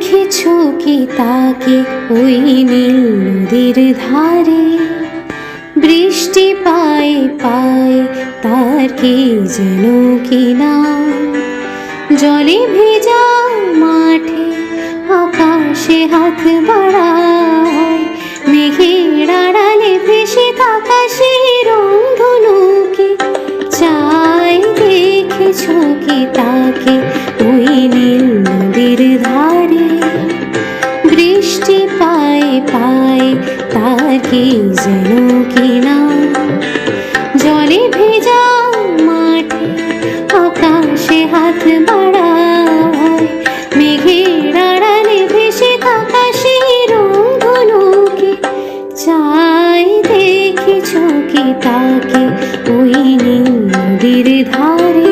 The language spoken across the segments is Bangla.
দেখেছো কি তাকে ওই নীল নদীর ধারে? বৃষ্টি পায়ে পায়ে তার কি যেন কি নাম। জলে ভেজা মাঠে আকাশে হাত বাড়ায়, মেঘের আড়ালে ভেসে থাকা সেই রংধনুকে চাই। দেখেছো কি তাকে ওই নীল নদীর ধারে? বৃষ্টি পায়ে পায়ে তার কি যেন কি নাম। জলে ভেজা মাঠে আকাশে হাত বাড়ায়, মেঘের আড়ালে ভেসে থাকা সেই রংধনুকে চাই। দেখেছো কি তাকে ওই নীল নদীর ধারে?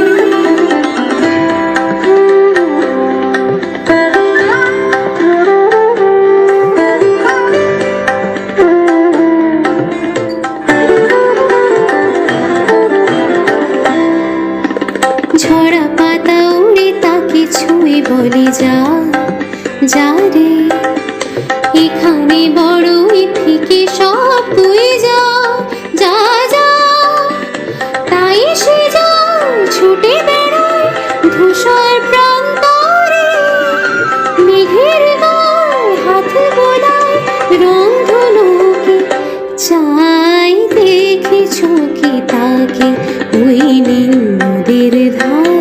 ঝরা পাতা উড়ে তাকে ছুঁয়ে বলে যা যা রে, এখানে বড়ই ফিকে সব তুই যা যা যা। তাই সে যায় ছুটে বেড়ায় ধূসর প্রান্তরে, মেঘের গায়ে হাত বোলায় রংধনুকে চাই। দেখেছো কি তাকে ওই নীল নদীর ধারে?